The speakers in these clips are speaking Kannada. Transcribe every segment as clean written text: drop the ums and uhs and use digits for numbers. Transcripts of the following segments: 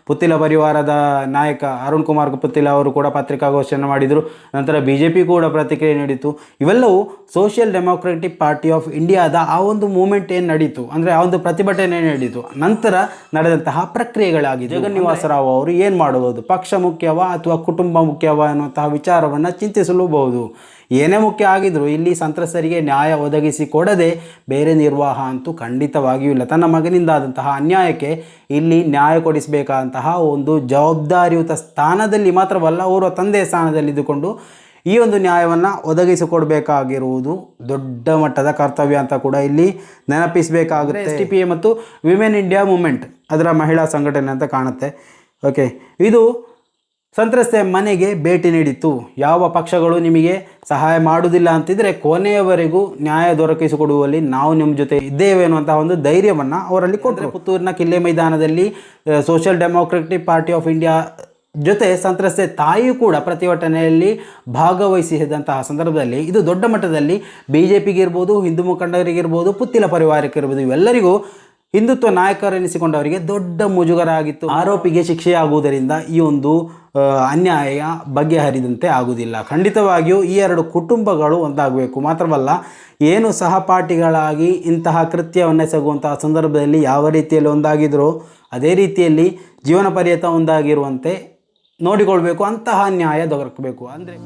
ಪುತ್ತಿಲ ಪರಿವಾರದ ನಾಯಕ ಅರುಣ್ ಕುಮಾರ್ ಪುತ್ತಿಲ ಅವರು ಕೂಡ ಪತ್ರಿಕಾಗೋಷ್ಠಿಯನ್ನು ಮಾಡಿದರು. ನಂತರ BJP ಕೂಡ ಪ್ರತಿಕ್ರಿಯೆ ನೀಡಿತು. ಇವೆಲ್ಲವೂ ಸೋಷಿಯಲ್ ಡೆಮೋಕ್ರೆಟಿಕ್ ಪಾರ್ಟಿ ಆಫ್ ಇಂಡಿಯಾದ ಆ ಒಂದು ಮೂಮೆಂಟ್ ಏನು ನಡೀತು ಅಂದರೆ ಆ ಒಂದು ಪ್ರತಿಭಟನೆ ನಡೀತು ನಂತರ ನಡೆದಂತಹ ಪ್ರಕ್ರಿಯೆಗಳಾಗಿದೆ. ಜಗನ್ನಿವಾಸ ರಾವ್ ಅವರು ಏನು ಮಾಡಬಹುದು, ಪಕ್ಷ ಮುಖ್ಯವಾ ಅಥವಾ ಕುಟುಂಬ ಮುಖ್ಯವಾ ಅನ್ನುವಂತಹ ವಿಚಾರವನ್ನು ಚಿಂತಿಸಲೂಬಹುದು. ಏನೇ ಮುಖ್ಯ ಆಗಿದ್ರೂ ಇಲ್ಲಿ ಸಂತ್ರಸ್ತರಿಗೆ ನ್ಯಾಯ ಒದಗಿಸಿ ಕೊಡದೆ ಬೇರೆ ನಿರ್ವಾಹ ಅಂತೂ ಖಂಡಿತವಾಗಿಯೂ ಇಲ್ಲ. ತನ್ನ ಮಗನಿಂದಾದಂತಹ ಅನ್ಯಾಯಕ್ಕೆ ಇಲ್ಲಿ ನ್ಯಾಯ ಕೊಡಿಸಬೇಕಾದಂತಹ ಒಂದು ಜವಾಬ್ದಾರಿಯುತ ಸ್ಥಾನದಲ್ಲಿ ಮಾತ್ರವಲ್ಲ, ಅವರ ತಂದೆಯ ಸ್ಥಾನದಲ್ಲಿದ್ದುಕೊಂಡು ಈ ಒಂದು ನ್ಯಾಯವನ್ನು ಒದಗಿಸಿಕೊಡಬೇಕಾಗಿರುವುದು ದೊಡ್ಡ ಮಟ್ಟದ ಕರ್ತವ್ಯ ಅಂತ ಕೂಡ ಇಲ್ಲಿ ನೆನಪಿಸಬೇಕಾಗುತ್ತೆ. SDPI ಮತ್ತು ವಿಮೆನ್ ಇಂಡಿಯಾ ಮೂಮೆಂಟ್ ಅದರ ಮಹಿಳಾ ಸಂಘಟನೆ ಅಂತ ಕಾಣುತ್ತೆ. ಓಕೆ, ಇದು ಸಂತ್ರಸ್ತೆಯ ಮನೆಗೆ ಭೇಟಿ ನೀಡಿತ್ತು. ಯಾವ ಪಕ್ಷಗಳು ನಿಮಗೆ ಸಹಾಯ ಮಾಡುವುದಿಲ್ಲ ಅಂತಿದ್ರೆ ಕೊನೆಯವರೆಗೂ ನ್ಯಾಯ ದೊರಕಿಸಿಕೊಡುವಲ್ಲಿ ನಾವು ನಿಮ್ಮ ಜೊತೆ ಇದ್ದೇವೆ ಅನ್ನುವಂತಹ ಒಂದು ಧೈರ್ಯವನ್ನು ಅವರಲ್ಲಿ ಕೊಟ್ಟರು. ಪುತ್ತೂರಿನ ಕಿಲ್ಲೆ ಮೈದಾನದಲ್ಲಿ social democratic party of India ಜೊತೆ ಸಂತ್ರಸ್ತೆ ತಾಯಿಯೂ ಕೂಡ ಪ್ರತಿಭಟನೆಯಲ್ಲಿ ಭಾಗವಹಿಸಿದಂತಹ ಸಂದರ್ಭದಲ್ಲಿ ಇದು ದೊಡ್ಡ ಮಟ್ಟದಲ್ಲಿ BJPಗೆ ಇರ್ಬೋದು, ಹಿಂದೂ ಮುಖಂಡರಿಗಿರ್ಬೋದು, ಪುತ್ತಿಲ ಪರಿವಾರಕ್ಕಿರ್ಬೋದು, ಇವೆಲ್ಲರಿಗೂ ಹಿಂದುತ್ವ ನಾಯಕರೆನಿಸಿಕೊಂಡವರಿಗೆ ದೊಡ್ಡ ಮುಜುಗರ ಆಗಿತ್ತು. ಆರೋಪಿಗೆ ಶಿಕ್ಷೆಯಾಗುವುದರಿಂದ ಈ ಒಂದು ಅನ್ಯಾಯ ಬಗೆಹರಿದಂತೆ ಆಗುವುದಿಲ್ಲ. ಖಂಡಿತವಾಗಿಯೂ ಈ ಎರಡು ಕುಟುಂಬಗಳು ಒಂದಾಗಬೇಕು. ಮಾತ್ರವಲ್ಲ, ಏನು ಸಹಪಾಠಿಗಳಾಗಿ ಇಂತಹ ಕೃತ್ಯವನ್ನೆಸಗುವಂತಹ ಸಂದರ್ಭದಲ್ಲಿ ಯಾವ ರೀತಿಯಲ್ಲಿ ಒಂದಾಗಿದ್ರೋ ಅದೇ ರೀತಿಯಲ್ಲಿ ಜೀವನ ಪರ್ಯಂತ ಒಂದಾಗಿರುವಂತೆ ನೋಡಿಕೊಳ್ಬೇಕು. ಅಂತಹ ನ್ಯಾಯ ದೊರಕಬೇಕು. ಅಂದರೆ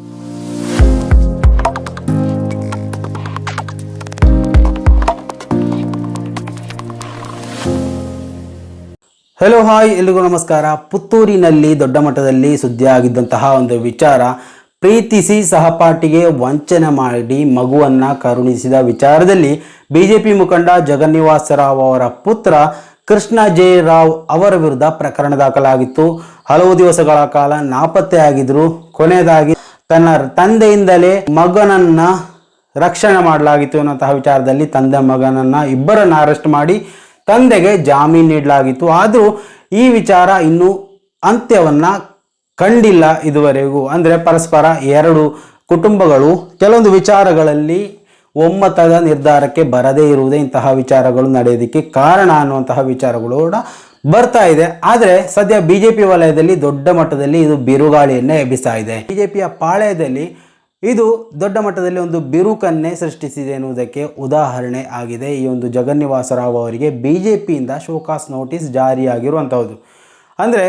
ಹೆಲೋ ಹಾಯ್ ಎಲ್ಲಿಗೂ ನಮಸ್ಕಾರ. ಪುತ್ತೂರಿನಲ್ಲಿ ದೊಡ್ಡ ಮಟ್ಟದಲ್ಲಿ ಸುದ್ದಿಯಾಗಿದ್ದಂತಹ ಒಂದು ವಿಚಾರ, ಪ್ರೀತಿಸಿ ಸಹಪಾಠಿಗೆ ವಂಚನೆ ಮಾಡಿ ಮಗುವನ್ನು ಕರುಣಿಸಿದ ವಿಚಾರದಲ್ಲಿ BJP ಮುಖಂಡ ಜಗನ್ನಿವಾಸ ರಾವ್ ಅವರ ಪುತ್ರ ಕೃಷ್ಣ ಜೆ ರಾವ್ ಅವರ ವಿರುದ್ಧ ಪ್ರಕರಣ ದಾಖಲಾಗಿತ್ತು. ಹಲವು ದಿವಸಗಳ ಕಾಲ ನಾಪತ್ತೆಯಾಗಿದ್ದರು. ಕೊನೆಯದಾಗಿ ತನ್ನ ತಂದೆಯಿಂದಲೇ ಮಗನನ್ನ ರಕ್ಷಣೆ ಮಾಡಲಾಗಿತ್ತು ಅನ್ನುವಂತಹ ವಿಚಾರದಲ್ಲಿ ತಂದೆ ಮಗನನ್ನ ಇಬ್ಬರನ್ನು ಅರೆಸ್ಟ್ ಮಾಡಿ ತಂದೆಗೆ ಜಾಮೀನು ನೀಡಲಾಗಿತ್ತು. ಆದರೂ ಈ ವಿಚಾರ ಇನ್ನೂ ಅಂತ್ಯವನ್ನು ಕಂಡಿಲ್ಲ ಇದುವರೆಗೂ. ಅಂದರೆ ಪರಸ್ಪರ ಎರಡು ಕುಟುಂಬಗಳು ಕೆಲವೊಂದು ವಿಚಾರಗಳಲ್ಲಿ ಒಮ್ಮತದ ನಿರ್ಧಾರಕ್ಕೆ ಬರದೇ ಇರುವುದೇ ಇಂತಹ ವಿಚಾರಗಳು ನಡೆಯೋದಕ್ಕೆ ಕಾರಣ ಅನ್ನುವಂತಹ ವಿಚಾರಗಳು ಕೂಡ ಬರ್ತಾ ಇದೆ. ಆದರೆ ಸದ್ಯ BJP ವಲಯದಲ್ಲಿ ದೊಡ್ಡ ಮಟ್ಟದಲ್ಲಿ ಇದು ಬಿರುಗಾಳಿಯನ್ನೇ ಎಬ್ಬಿಸ್ತಾ ಇದೆ. BJPಯ ಪಾಳ್ಯದಲ್ಲಿ ಇದು ದೊಡ್ಡ ಮಟ್ಟದಲ್ಲಿ ಒಂದು ಬಿರುಕನ್ನೇ ಸೃಷ್ಟಿಸಿದೆ ಎನ್ನುವುದಕ್ಕೆ ಉದಾಹರಣೆ ಆಗಿದೆ. ಈ ಒಂದು ಜಗನ್ನಿವಾಸ ರಾವ್ ಅವರಿಗೆ BJPಯಿಂದ ಶೋಕಾಸ್ ನೋಟಿಸ್ ಜಾರಿಯಾಗಿರುವಂಥದ್ದು. ಅಂದರೆ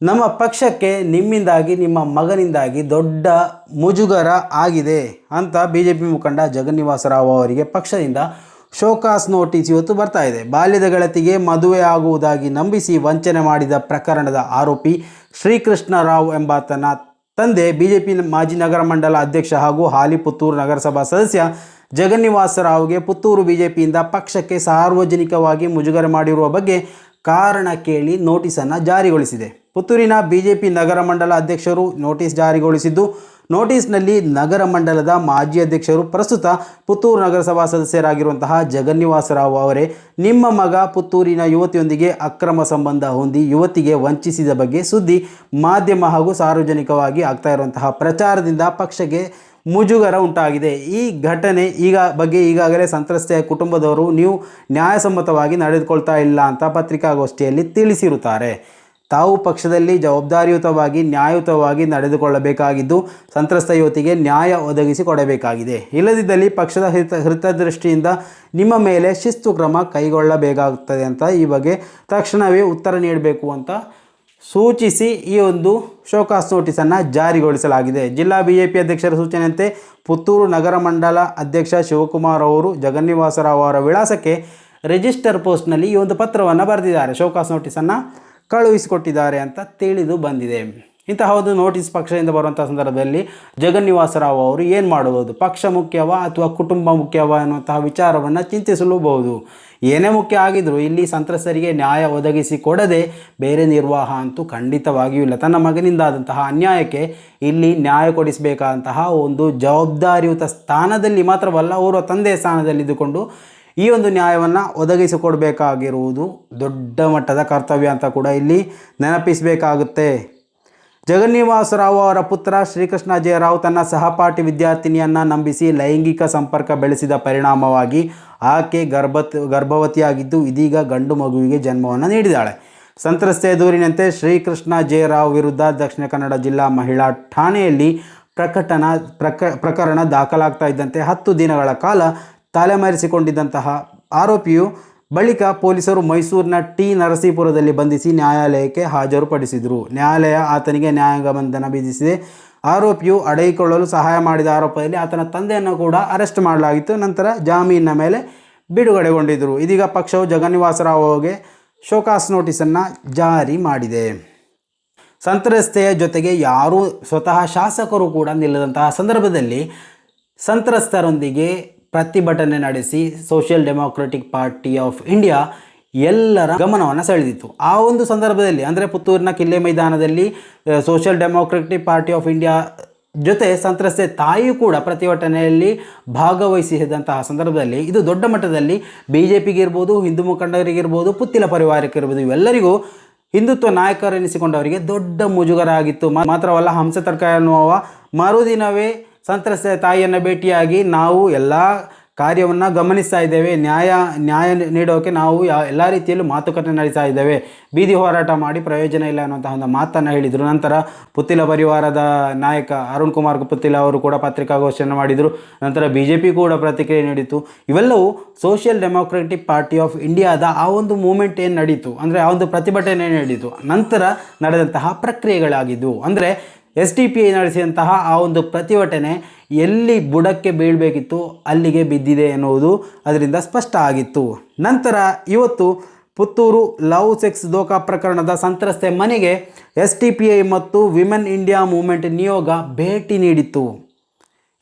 ನಮ್ಮ ಪಕ್ಷಕ್ಕೆ ನಿಮ್ಮಿಂದಾಗಿ, ನಿಮ್ಮ ಮಗನಿಂದಾಗಿ ದೊಡ್ಡ ಮುಜುಗರ ಆಗಿದೆ ಅಂತ BJP ಮುಖಂಡ ಜಗನ್ನಿವಾಸ ರಾವ್ ಅವರಿಗೆ ಪಕ್ಷದಿಂದ ಶೋಕಾಸ್ ನೋಟಿಸ್ ಇವತ್ತು ಬರ್ತಾ ಇದೆ. ಬಾಲ್ಯದ ಗೆಳತಿಗೆ ಮದುವೆ ಆಗುವುದಾಗಿ ನಂಬಿಸಿ ವಂಚನೆ ಮಾಡಿದ ಪ್ರಕರಣದ ಆರೋಪಿ ಶ್ರೀಕೃಷ್ಣ ರಾವ್ ಎಂಬಾತನ ತಂದೆ BJP ಮಾಜಿ ನಗರ ಮಂಡಲ ಅಧ್ಯಕ್ಷ ಹಾಗೂ ಹಾಲಿ ಪುತ್ತೂರು ನಗರಸಭಾ ಸದಸ್ಯ ಜಗನ್ನಿವಾಸ ರಾವ್ಗೆ ಪುತ್ತೂರು BJPಯಿಂದ ಪಕ್ಷಕ್ಕೆ ಸಾರ್ವಜನಿಕವಾಗಿ ಮುಜುಗರ ಮಾಡಿರುವ ಬಗ್ಗೆ ಕಾರಣ ಕೇಳಿ ನೋಟಿಸನ್ನು ಜಾರಿಗೊಳಿಸಿದೆ. ಪುತ್ತೂರಿನ BJP ನಗರ ಮಂಡಲ ಅಧ್ಯಕ್ಷರು ನೋಟಿಸ್ ಜಾರಿಗೊಳಿಸಿದ್ದು, ನೋಟಿಸ್ನಲ್ಲಿ ನಗರ ಮಂಡಲದ ಮಾಜಿ ಅಧ್ಯಕ್ಷರು ಪ್ರಸ್ತುತ ಪುತ್ತೂರು ನಗರಸಭಾ ಸದಸ್ಯರಾಗಿರುವಂತಹ ಜಗನ್ನಿವಾಸ ರಾವ್ ಅವರೇ, ನಿಮ್ಮ ಮಗ ಪುತ್ತೂರಿನ ಯುವತಿಯೊಂದಿಗೆ ಅಕ್ರಮ ಸಂಬಂಧ ಹೊಂದಿ ಯುವತಿಗೆ ವಂಚಿಸಿದ ಬಗ್ಗೆ ಸುದ್ದಿ ಮಾಧ್ಯಮ ಹಾಗೂ ಸಾರ್ವಜನಿಕವಾಗಿ ಆಗ್ತಾ ಇರುವಂತಹ ಪ್ರಚಾರದಿಂದ ಪಕ್ಷಕ್ಕೆ ಮುಜುಗರ ಉಂಟಾಗಿದೆ. ಈ ಘಟನೆ ಬಗ್ಗೆ ಈಗಾಗಲೇ ಸಂತ್ರಸ್ತೆಯ ಕುಟುಂಬದವರು ನೀವು ನ್ಯಾಯಸಮ್ಮತವಾಗಿ ನಡೆದುಕೊಳ್ತಾ ಇಲ್ಲ ಅಂತ ಪತ್ರಿಕಾಗೋಷ್ಠಿಯಲ್ಲಿ ತಿಳಿಸಿರುತ್ತಾರೆ. ತಾವು ಪಕ್ಷದಲ್ಲಿ ಜವಾಬ್ದಾರಿಯುತವಾಗಿ ನ್ಯಾಯಯುತವಾಗಿ ನಡೆದುಕೊಳ್ಳಬೇಕಾಗಿದ್ದು ಸಂತ್ರಸ್ತ ಯುವತಿಗೆ ನ್ಯಾಯ ಒದಗಿಸಿ ಕೊಡಬೇಕಾಗಿದೆ. ಇಲ್ಲದಿದ್ದಲ್ಲಿ ಪಕ್ಷದ ಹಿತದೃಷ್ಟಿಯಿಂದ ನಿಮ್ಮ ಮೇಲೆ ಶಿಸ್ತು ಕ್ರಮ ಕೈಗೊಳ್ಳಬೇಕಾಗುತ್ತದೆ ಅಂತ ಈ ಬಗ್ಗೆ ತಕ್ಷಣವೇ ಉತ್ತರ ನೀಡಬೇಕು ಅಂತ ಸೂಚಿಸಿ ಈ ಒಂದು ಶೋಕಾಸ್ ನೋಟಿಸನ್ನು ಜಾರಿಗೊಳಿಸಲಾಗಿದೆ. ಜಿಲ್ಲಾ BJP ಅಧ್ಯಕ್ಷರ ಸೂಚನೆಯಂತೆ ಪುತ್ತೂರು ನಗರ ಮಂಡಲ ಅಧ್ಯಕ್ಷ ಶಿವಕುಮಾರ್ ಅವರು ಜಗನ್ನಿವಾಸ ರಾವ್ ಅವರ ವಿಳಾಸಕ್ಕೆ ರಿಜಿಸ್ಟರ್ ಪೋಸ್ಟ್ನಲ್ಲಿ ಈ ಒಂದು ಪತ್ರವನ್ನು ಬರೆದಿದ್ದಾರೆ. ಶೋಕಾಸ್ ನೋಟಿಸನ್ನು ಕಳುಹಿಸಿಕೊಟ್ಟಿದ್ದಾರೆ ಅಂತ ತಿಳಿದು ಬಂದಿದೆ. ಇಂತಹ ಒಂದು ನೋಟಿಸ್ ಪಕ್ಷದಿಂದ ಬರುವಂಥ ಸಂದರ್ಭದಲ್ಲಿ ಜಗನ್ನಿವಾಸ ರಾವ್ ಅವರು ಏನು ಮಾಡಬಹುದು, ಪಕ್ಷ ಮುಖ್ಯವಾ ಅಥವಾ ಕುಟುಂಬ ಮುಖ್ಯವಾ ಅನ್ನುವಂತಹ ವಿಚಾರವನ್ನು ಚಿಂತಿಸಲೂಬಹುದು. ಏನೇ ಮುಖ್ಯ ಆಗಿದ್ರೂ ಇಲ್ಲಿ ಸಂತ್ರಸ್ತರಿಗೆ ನ್ಯಾಯ ಒದಗಿಸಿ ಕೊಡದೆ ಬೇರೆ ನಿರ್ವಾಹ ಅಂತೂ ಖಂಡಿತವಾಗಿಯೂ ಇಲ್ಲ. ತನ್ನ ಮಗನಿಂದಾದಂತಹ ಅನ್ಯಾಯಕ್ಕೆ ಇಲ್ಲಿ ನ್ಯಾಯ ಕೊಡಿಸಬೇಕಾದಂತಹ ಒಂದು ಜವಾಬ್ದಾರಿಯುತ ಸ್ಥಾನದಲ್ಲಿ ಮಾತ್ರವಲ್ಲ, ಅವರ ತಂದೆಯ ಸ್ಥಾನದಲ್ಲಿದ್ದುಕೊಂಡು ಈ ಒಂದು ನ್ಯಾಯವನ್ನು ಒದಗಿಸಿಕೊಡಬೇಕಾಗಿರುವುದು ದೊಡ್ಡ ಮಟ್ಟದ ಕರ್ತವ್ಯ ಅಂತ ಕೂಡ ಇಲ್ಲಿ ನೆನಪಿಸಬೇಕಾಗುತ್ತೆ. ಜಗನ್ನಿವಾಸ ರಾವ್ ಅವರ ಪುತ್ರ ಶ್ರೀಕೃಷ್ಣ ಜೆ ರಾವ್ ತನ್ನ ಸಹಪಾಠಿ ವಿದ್ಯಾರ್ಥಿನಿಯನ್ನು ನಂಬಿಸಿ ಲೈಂಗಿಕ ಸಂಪರ್ಕ ಬೆಳೆಸಿದ ಪರಿಣಾಮವಾಗಿ ಆಕೆ ಗರ್ಭವತಿಯಾಗಿದ್ದು ಇದೀಗ ಗಂಡು ಮಗುವಿಗೆ ಜನ್ಮವನ್ನು ನೀಡಿದ್ದಾಳೆ. ಸಂತ್ರಸ್ತೆಯ ದೂರಿನಂತೆ ಶ್ರೀಕೃಷ್ಣ ಜೆ ರಾವ್ ವಿರುದ್ಧ ದಕ್ಷಿಣ ಕನ್ನಡ ಜಿಲ್ಲಾ ಮಹಿಳಾ ಠಾಣೆಯಲ್ಲಿ ಪ್ರಕರಣ ದಾಖಲಾಗ್ತಾ ಇದ್ದಂತೆ 10 ದಿನಗಳ ಕಾಲ ತಲೆಮರೆಸಿಕೊಂಡಿದ್ದಂತಹ ಆರೋಪಿಯು ಬಳಿಕ ಪೊಲೀಸರು ಮೈಸೂರಿನ ಟಿ ನರಸೀಪುರದಲ್ಲಿ ಬಂಧಿಸಿ ನ್ಯಾಯಾಲಯಕ್ಕೆ ಹಾಜರುಪಡಿಸಿದರು. ನ್ಯಾಯಾಲಯ ಆತನಿಗೆ ನ್ಯಾಯಾಂಗ ಬಂಧನ ವಿಧಿಸಿದೆ. ಆರೋಪಿಯು ಅಡಗಿಕೊಳ್ಳಲು ಸಹಾಯ ಮಾಡಿದ ಆರೋಪದಲ್ಲಿ ಆತನ ತಂದೆಯನ್ನು ಕೂಡ ಅರೆಸ್ಟ್ ಮಾಡಲಾಗಿತ್ತು. ನಂತರ ಜಾಮೀನಿನ ಮೇಲೆ ಬಿಡುಗಡೆಗೊಂಡಿದ್ದರು. ಇದೀಗ ಪಕ್ಷವು ಜಗನ್ನಿವಾಸರಾವ್ಗೆ ಶೋಕಾಸ್ ನೋಟಿಸನ್ನು ಜಾರಿ ಮಾಡಿದೆ. ಸಂತ್ರಸ್ತೆಯ ಜೊತೆಗೆ ಯಾರೂ ಸ್ವತಃ ಶಾಸಕರು ಕೂಡ ನಿಲ್ಲದಂತಹ ಸಂದರ್ಭದಲ್ಲಿ ಸಂತ್ರಸ್ತರೊಂದಿಗೆ ಪ್ರತಿಭಟನೆ ನಡೆಸಿ social democratic party of India ಎಲ್ಲರ ಗಮನವನ್ನು ಸೆಳೆದಿತ್ತು. ಆ ಒಂದು ಸಂದರ್ಭದಲ್ಲಿ ಅಂದರೆ ಪುತ್ತೂರಿನ ಕಿಲ್ಲೆ ಮೈದಾನದಲ್ಲಿ social democratic party of India ಜೊತೆ ಸಂತ್ರಸ್ತೆ ತಾಯಿಯೂ ಕೂಡ ಪ್ರತಿಭಟನೆಯಲ್ಲಿ ಭಾಗವಹಿಸಿದಂತಹ ಸಂದರ್ಭದಲ್ಲಿ ಇದು ದೊಡ್ಡ ಮಟ್ಟದಲ್ಲಿ BJPಗಿರ್ಬೋದು, ಹಿಂದೂ ಮುಖಂಡರಿಗಿರ್ಬೋದು, ಪುತ್ತಿಲ ಪರಿವಾರಕ್ಕಿರ್ಬೋದು, ಇವೆಲ್ಲರಿಗೂ ಹಿಂದುತ್ವ ನಾಯಕರೆನಿಸಿಕೊಂಡವರಿಗೆ ದೊಡ್ಡ ಮುಜುಗರ ಆಗಿತ್ತು. ಮಾತ್ರವಲ್ಲ, ಹಂಸತರ್ಕ ಎನ್ನುವ ಮರುದಿನವೇ ಸಂತ್ರಸ್ತೆಯ ತಾಯಿಯನ್ನು ಭೇಟಿಯಾಗಿ ನಾವು ಎಲ್ಲ ಕಾರ್ಯವನ್ನು ಗಮನಿಸ್ತಾ ಇದ್ದೇವೆ, ನ್ಯಾಯ ನೀಡೋಕೆ ನಾವು ಎಲ್ಲ ರೀತಿಯಲ್ಲೂ ಮಾತುಕತೆ ನಡೆಸ್ತಾ ಇದ್ದೇವೆ, ಬೀದಿ ಹೋರಾಟ ಮಾಡಿ ಪ್ರಯೋಜನ ಇಲ್ಲ ಅನ್ನುವಂತಹ ಒಂದು ಮಾತನ್ನು ಹೇಳಿದರು. ನಂತರ ಪುತ್ತಿಲ ಪರಿವಾರದ ನಾಯಕ ಅರುಣ್ ಕುಮಾರ್ ಪುತ್ತಿಲ ಅವರು ಕೂಡ ಪತ್ರಿಕಾಗೋಷ್ಠಿಯನ್ನು ಮಾಡಿದರು. ನಂತರ BJP ಕೂಡ ಪ್ರತಿಕ್ರಿಯೆ ನೀಡಿತು. ಇವೆಲ್ಲವೂ ಸೋಷಿಯಲ್ ಡೆಮೋಕ್ರೆಟಿಕ್ ಪಾರ್ಟಿ ಆಫ್ ಇಂಡಿಯಾದ ಆ ಒಂದು ಮೂಮೆಂಟ್ ಏನು ನಡೀತು ಅಂದರೆ ಆ ಒಂದು ಪ್ರತಿಭಟನೆ ಏನು ನಡೀತು ನಂತರ ನಡೆದಂತಹ ಪ್ರಕ್ರಿಯೆಗಳಾಗಿದ್ದವು. ಅಂದರೆ SDPI ನಡೆಸಿದಂತಹ ಆ ಒಂದು ಪ್ರತಿಭಟನೆ ಎಲ್ಲಿ ಬುಡಕ್ಕೆ ಬೀಳಬೇಕಿತ್ತು ಅಲ್ಲಿಗೆ ಬಿದ್ದಿದೆ ಎನ್ನುವುದು ಅದರಿಂದ ಸ್ಪಷ್ಟ ಆಗಿತ್ತು. ನಂತರ ಇವತ್ತು ಪುತ್ತೂರು ಲವ್ ಸೆಕ್ಸ್ ದೋಖಾ ಪ್ರಕರಣದ ಸಂತ್ರಸ್ತೆ ಮನೆಗೆ SDPI ಮತ್ತು ವಿಮೆನ್ ಇಂಡಿಯಾ ಮೂವ್ಮೆಂಟ್ ನಿಯೋಗ ಭೇಟಿ ನೀಡಿತ್ತು.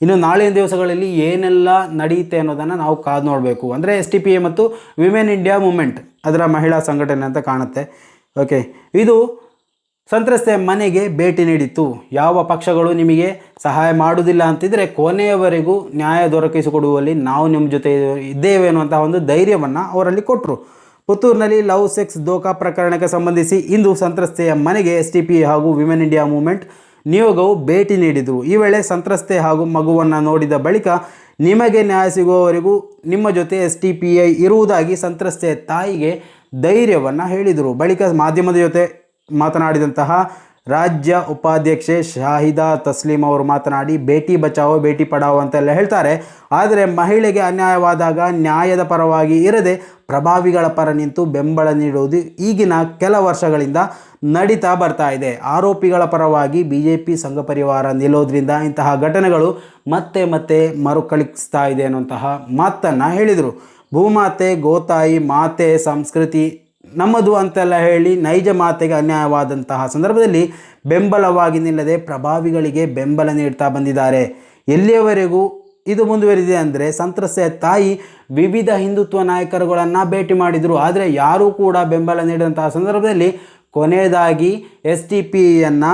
ಇನ್ನು ನಾಳಿನ ದಿವಸಗಳಲ್ಲಿ ಏನೆಲ್ಲ ನಡೆಯುತ್ತೆ ಅನ್ನೋದನ್ನು ನಾವು ಕಾದು ನೋಡಬೇಕು. ಅಂದರೆ SDPI ಮತ್ತು ವಿಮೆನ್ ಇಂಡಿಯಾ ಮೂವ್ಮೆಂಟ್ ಅದರ ಮಹಿಳಾ ಸಂಘಟನೆ ಅಂತ ಕಾಣುತ್ತೆ. ಓಕೆ, ಇದು ಸಂತ್ರಸ್ತೆಯ ಮನೆಗೆ ಭೇಟಿ ನೀಡಿತ್ತು. ಯಾವ ಪಕ್ಷಗಳು ನಿಮಗೆ ಸಹಾಯ ಮಾಡುವುದಿಲ್ಲ ಅಂತಿದ್ರೆ ಕೊನೆಯವರೆಗೂ ನ್ಯಾಯ ದೊರಕಿಸಿಕೊಡುವಲ್ಲಿ ನಾವು ನಿಮ್ಮ ಜೊತೆ ಇದ್ದೇವೆ ಅನ್ನುವಂತಹ ಒಂದು ಧೈರ್ಯವನ್ನು ಅವರಲ್ಲಿ ಕೊಟ್ಟರು. ಪುತ್ತೂರಿನಲ್ಲಿ ಲವ್ ಸೆಕ್ಸ್ ದೋಖಾ ಪ್ರಕರಣಕ್ಕೆ ಸಂಬಂಧಿಸಿ ಇಂದು ಸಂತ್ರಸ್ತೆಯ ಮನೆಗೆ SDPI ಹಾಗೂ ವಿಮೆನ್ ಇಂಡಿಯಾ ಮೂವ್ಮೆಂಟ್ ನಿಯೋಗವು ಭೇಟಿ ನೀಡಿದರು. ಈ ವೇಳೆ ಸಂತ್ರಸ್ತೆ ಹಾಗೂ ಮಗುವನ್ನು ನೋಡಿದ ಬಳಿಕ ನಿಮಗೆ ನ್ಯಾಯ ಸಿಗುವವರೆಗೂ ನಿಮ್ಮ ಜೊತೆ SDPI ಇರುವುದಾಗಿ ಸಂತ್ರಸ್ತೆಯ ತಾಯಿಗೆ ಧೈರ್ಯವನ್ನು ಹೇಳಿದರು. ಬಳಿಕ ಮಾಧ್ಯಮದ ಜೊತೆ ಮಾತನಾಡಿದಂತಹ ರಾಜ್ಯ ಉಪಾಧ್ಯಕ್ಷೆ ಶಾಹಿದಾ ತಸ್ಲೀಂ ಅವರು ಮಾತನಾಡಿ ಬೇಟಿ ಬಚಾವೋ ಬೇಟಿ ಪಡಾವೋ ಅಂತೆಲ್ಲ ಹೇಳ್ತಾರೆ. ಆದರೆ ಮಹಿಳೆಗೆ ಅನ್ಯಾಯವಾದಾಗ ನ್ಯಾಯದ ಪರವಾಗಿ ಇರದೆ ಪ್ರಭಾವಿಗಳ ಪರ ನಿಂತು ಬೆಂಬಲ ನೀಡುವುದು ಈಗಿನ ಕೆಲ ವರ್ಷಗಳಿಂದ ನಡೀತಾ ಬರ್ತಾ ಇದೆ. ಆರೋಪಿಗಳ ಪರವಾಗಿ BJP ಸಂಘ ಪರಿವಾರ ನಿಲ್ಲೋದ್ರಿಂದ ಇಂತಹ ಘಟನೆಗಳು ಮತ್ತೆ ಮತ್ತೆ ಮರುಕಳಿಸ್ತಾ ಇದೆ ಅನ್ನುವಂತಹ ಮಾತನ್ನು ಹೇಳಿದರು. ಭೂಮಾತೆ, ಗೋತಾಯಿ, ಮಾತೆ, ಸಂಸ್ಕೃತಿ ನಮ್ಮದು ಅಂತೆಲ್ಲ ಹೇಳಿ ನೈಜ ಮಾತೆಗೆ ಅನ್ಯಾಯವಾದಂತಹ ಸಂದರ್ಭದಲ್ಲಿ ಬೆಂಬಲವಾಗಿ ನಿಲ್ಲದೆ ಪ್ರಭಾವಿಗಳಿಗೆ ಬೆಂಬಲ ನೀಡ್ತಾ ಬಂದಿದ್ದಾರೆ. ಎಲ್ಲಿಯವರೆಗೂ ಇದು ಮುಂದುವರಿದಿದೆ ಅಂದರೆ ಸಂತ್ರಸ್ತೆಯ ತಾಯಿ ವಿವಿಧ ಹಿಂದುತ್ವ ನಾಯಕರುಗಳನ್ನು ಭೇಟಿ ಮಾಡಿದರು. ಆದರೆ ಯಾರೂ ಕೂಡ ಬೆಂಬಲ ನೀಡಿದಂತಹ ಸಂದರ್ಭದಲ್ಲಿ ಕೊನೆಯದಾಗಿ SDPIಯನ್ನು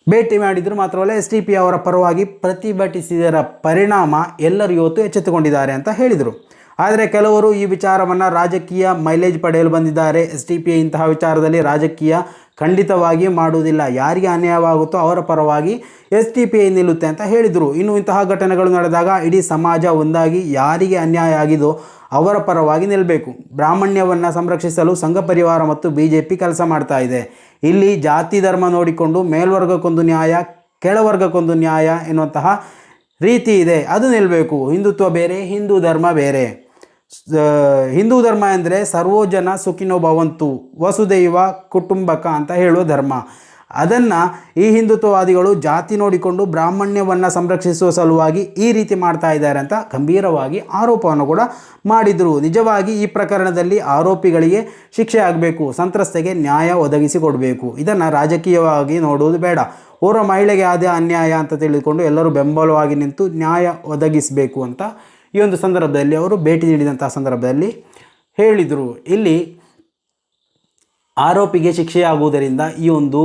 ಭೇಟಿ ಮಾಡಿದರು. ಮಾತ್ರವಲ್ಲ, SDPI ಅವರ ಪರವಾಗಿ ಪ್ರತಿಭಟಿಸಿದರ ಪರಿಣಾಮ ಎಲ್ಲರೂ ಇವತ್ತು ಎಚ್ಚೆತ್ತುಕೊಂಡಿದ್ದಾರೆ ಅಂತ ಹೇಳಿದರು. ಆದರೆ ಕೆಲವರು ಈ ವಿಚಾರವನ್ನು ರಾಜಕೀಯ ಮೈಲೇಜ್ ಪಡೆಯಲು ಬಂದಿದ್ದಾರೆ. SDPI ಇಂತಹ ವಿಚಾರದಲ್ಲಿ ರಾಜಕೀಯ ಖಂಡಿತವಾಗಿ ಮಾಡುವುದಿಲ್ಲ, ಯಾರಿಗೆ ಅನ್ಯಾಯವಾಗುತ್ತೋ ಅವರ ಪರವಾಗಿ SDPI ನಿಲ್ಲುತ್ತೆ ಅಂತ ಹೇಳಿದರು. ಇನ್ನು ಇಂತಹ ಘಟನೆಗಳು ನಡೆದಾಗ ಇಡೀ ಸಮಾಜ ಒಂದಾಗಿ ಯಾರಿಗೆ ಅನ್ಯಾಯ ಆಗಿದೋ ಅವರ ಪರವಾಗಿ ನಿಲ್ಲಬೇಕು. ಬ್ರಾಹ್ಮಣ್ಯವನ್ನು ಸಂರಕ್ಷಿಸಲು ಸಂಘ ಪರಿವಾರ ಮತ್ತು BJP ಕೆಲಸ ಮಾಡ್ತಾ ಇದೆ. ಇಲ್ಲಿ ಜಾತಿ ಧರ್ಮ ನೋಡಿಕೊಂಡು ಮೇಲ್ವರ್ಗಕ್ಕೊಂದು ನ್ಯಾಯ, ಕೆಳವರ್ಗಕ್ಕೊಂದು ನ್ಯಾಯ ಎನ್ನುವಂತಹ ರೀತಿ ಇದೆ, ಅದು ನಿಲ್ಲಬೇಕು. ಹಿಂದುತ್ವ ಬೇರೆ, ಹಿಂದೂ ಧರ್ಮ ಬೇರೆ. ಹಿಂದೂ ಧರ್ಮ ಅಂದರೆ ಸರ್ವೋಜನ ಸುಖಿನೋ ಭವಂತು, ವಸುದೈವ ಕುಟುಂಬಕ ಅಂತ ಹೇಳುವ ಧರ್ಮ. ಅದನ್ನು ಈ ಹಿಂದುತ್ವವಾದಿಗಳು ಜಾತಿ ನೋಡಿಕೊಂಡು ಬ್ರಾಹ್ಮಣ್ಯವನ್ನು ಸಂರಕ್ಷಿಸುವ ಸಲುವಾಗಿ ಈ ರೀತಿ ಮಾಡ್ತಾ ಇದ್ದಾರೆ ಅಂತ ಗಂಭೀರವಾಗಿ ಆರೋಪವನ್ನು ಕೂಡ ಮಾಡಿದರು. ನಿಜವಾಗಿ ಈ ಪ್ರಕರಣದಲ್ಲಿ ಆರೋಪಿಗಳಿಗೆ ಶಿಕ್ಷೆ ಆಗಬೇಕು, ಸಂತ್ರಸ್ತೆಗೆ ನ್ಯಾಯ ಒದಗಿಸಿಕೊಡಬೇಕು. ಇದನ್ನು ರಾಜಕೀಯವಾಗಿ ನೋಡುವುದು ಬೇಡ. ಓರ್ವ ಮಹಿಳೆಗೆ ಆದ ಅನ್ಯಾಯ ಅಂತ ತಿಳಿದುಕೊಂಡು ಎಲ್ಲರೂ ಬೆಂಬಲವಾಗಿ ನಿಂತು ನ್ಯಾಯ ಒದಗಿಸಬೇಕು ಅಂತ ಈ ಒಂದು ಸಂದರ್ಭದಲ್ಲಿ ಅವರು ಭೇಟಿ ನೀಡಿದಂಥ ಸಂದರ್ಭದಲ್ಲಿ ಹೇಳಿದರು. ಇಲ್ಲಿ ಆರೋಪಿಗೆ ಶಿಕ್ಷೆಯಾಗುವುದರಿಂದ ಈ ಒಂದು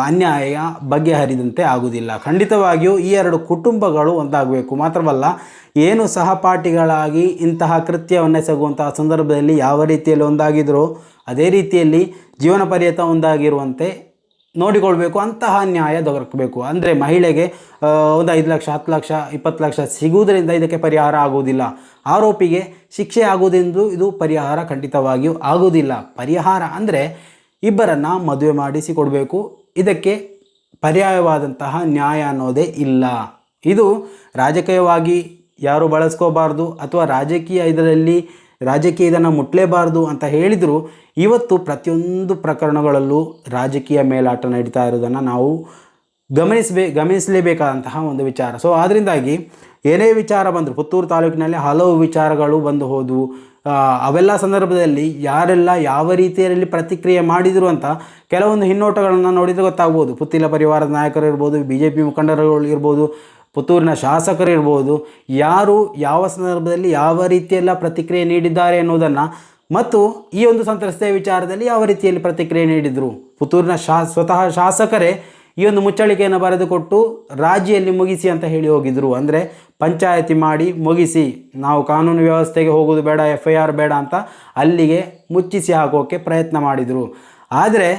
ಅನ್ಯಾಯ ಬಗೆಹರಿದಂತೆ ಆಗುವುದಿಲ್ಲ. ಖಂಡಿತವಾಗಿಯೂ ಈ ಎರಡು ಕುಟುಂಬಗಳು ಒಂದಾಗಬೇಕು. ಮಾತ್ರವಲ್ಲ, ಏನು ಸಹಪಾಠಿಗಳಾಗಿ ಇಂತಹ ಕೃತ್ಯವನ್ನು ಎಸಗುವಂತಹ ಸಂದರ್ಭದಲ್ಲಿ ಯಾವ ರೀತಿಯಲ್ಲಿ ಒಂದಾಗಿದ್ರೋ ಅದೇ ರೀತಿಯಲ್ಲಿ ಜೀವನ ಪರ್ಯಂತ ಒಂದಾಗಿರುವಂತೆ ನೋಡಿಕೊಳ್ಬೇಕು, ಅಂತಹ ನ್ಯಾಯ ದೊರಕಬೇಕು. ಅಂದರೆ ಮಹಿಳೆಗೆ ಒಂದು 5 ಲಕ್ಷ 10 ಲಕ್ಷ 20 ಲಕ್ಷ ಸಿಗುವುದರಿಂದ ಇದಕ್ಕೆ ಪರಿಹಾರ ಆಗುವುದಿಲ್ಲ. ಆರೋಪಿಗೆ ಶಿಕ್ಷೆ ಆಗುವುದೆಂದು ಇದು ಪರಿಹಾರ ಖಂಡಿತವಾಗಿಯೂ ಆಗುವುದಿಲ್ಲ. ಪರಿಹಾರ ಅಂದರೆ ಇಬ್ಬರನ್ನು ಮದುವೆ ಮಾಡಿಸಿಕೊಡಬೇಕು. ಇದಕ್ಕೆ ಪರ್ಯಾಯವಾದಂತಹ ನ್ಯಾಯ ಅನ್ನೋದೇ ಇಲ್ಲ. ಇದು ರಾಜಕೀಯವಾಗಿ ಯಾರು ಬಳಸ್ಕೋಬಾರ್ದು ಅಥವಾ ರಾಜಕೀಯ ಇದನ್ನು ಮುಟ್ಟಲೇಬಾರ್ದು ಅಂತ ಹೇಳಿದರೂ ಇವತ್ತು ಪ್ರತಿಯೊಂದು ಪ್ರಕರಣಗಳಲ್ಲೂ ರಾಜಕೀಯ ಮೇಲಾಟ ನಡೀತಾ ಇರೋದನ್ನು ನಾವು ಗಮನಿಸಲೇಬೇಕಾದಂತಹ ಒಂದು ವಿಚಾರ. ಸೊ ಅದರಿಂದಾಗಿ ಏನೇ ವಿಚಾರ ಬಂದರೂ ಪುತ್ತೂರು ತಾಲೂಕಿನಲ್ಲಿ ಹಲವು ವಿಚಾರಗಳು ಬಂದು ಹೋದವು. ಅವೆಲ್ಲ ಸಂದರ್ಭದಲ್ಲಿ ಯಾರೆಲ್ಲ ಯಾವ ರೀತಿಯಲ್ಲಿ ಪ್ರತಿಕ್ರಿಯೆ ಮಾಡಿದರು ಅಂತ ಕೆಲವೊಂದು ಹಿನ್ನೋಟಗಳನ್ನು ನೋಡಿದರೆ ಗೊತ್ತಾಗ್ಬೋದು. ಪುತ್ತಿಲ ಪರಿವಾರದ ನಾಯಕರು ಇರ್ಬೋದು, BJP ಮುಖಂಡರುಗಳು ಇರ್ಬೋದು, ಪುತ್ತೂರಿನ ಶಾಸಕರು ಇರ್ಬೋದು, ಯಾರು ಯಾವ ಸಂದರ್ಭದಲ್ಲಿ ಯಾವ ರೀತಿಯೆಲ್ಲ ಪ್ರತಿಕ್ರಿಯೆ ನೀಡಿದ್ದಾರೆ ಎನ್ನುವುದನ್ನು ಮತ್ತು ಈ ಒಂದು ಸಂತ್ರಸ್ತೆಯ ವಿಚಾರದಲ್ಲಿ ಯಾವ ರೀತಿಯಲ್ಲಿ ಪ್ರತಿಕ್ರಿಯೆ ನೀಡಿದರು, ಪುತ್ತೂರಿನ ಸ್ವತಃ ಶಾಸಕರೇ ಈ ಒಂದು ಮುಚ್ಚಳಿಕೆಯನ್ನು ಬರೆದುಕೊಟ್ಟು ರಾಜಿಯಲ್ಲಿ ಮುಗಿಸಿ ಅಂತ ಹೇಳಿ ಹೋಗಿದ್ರು. ಅಂದರೆ ಪಂಚಾಯತಿ ಮಾಡಿ ಮುಗಿಸಿ, ನಾವು ಕಾನೂನು ವ್ಯವಸ್ಥೆಗೆ ಹೋಗೋದು ಬೇಡ, FIR ಬೇಡ ಅಂತ ಅಲ್ಲಿಗೆ ಮುಚ್ಚಿಸಿ ಹಾಕೋಕ್ಕೆ ಪ್ರಯತ್ನ ಮಾಡಿದರು. ಆದರೆ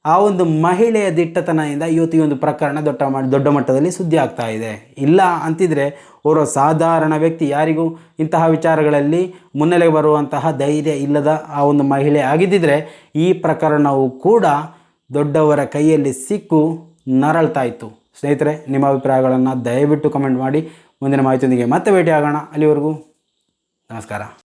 ಆ ಒಂದು ಮಹಿಳೆಯ ದಿಟ್ಟತನದಿಂದ ಇವತ್ತು ಈ ಒಂದು ಪ್ರಕರಣ ದೊಡ್ಡ ಮಟ್ಟದಲ್ಲಿ ಸುದ್ದಿ ಆಗ್ತಾ ಇದೆ. ಇಲ್ಲ ಅಂತಿದ್ರೆ ಓರ್ವ ಸಾಧಾರಣ ವ್ಯಕ್ತಿ, ಯಾರಿಗೂ ಇಂತಹ ವಿಚಾರಗಳಲ್ಲಿ ಮುನ್ನೆಲೆಗೆ ಬರುವಂತಹ ಧೈರ್ಯ ಇಲ್ಲದ ಆ ಒಂದು ಮಹಿಳೆ ಆಗಿದ್ದಿದ್ರೆ ಈ ಪ್ರಕರಣವು ಕೂಡ ದೊಡ್ಡವರ ಕೈಯಲ್ಲಿ ಸಿಕ್ಕು ನರಳ್ತಾ ಇತ್ತು. ಸ್ನೇಹಿತರೆ, ನಿಮ್ಮ ಅಭಿಪ್ರಾಯಗಳನ್ನು ದಯವಿಟ್ಟು ಕಮೆಂಟ್ ಮಾಡಿ. ಮುಂದಿನ ಮಾಹಿತಿಯೊಂದಿಗೆ ಮತ್ತೆ ಭೇಟಿ ಆಗೋಣ. ಅಲ್ಲಿವರೆಗೂ ನಮಸ್ಕಾರ.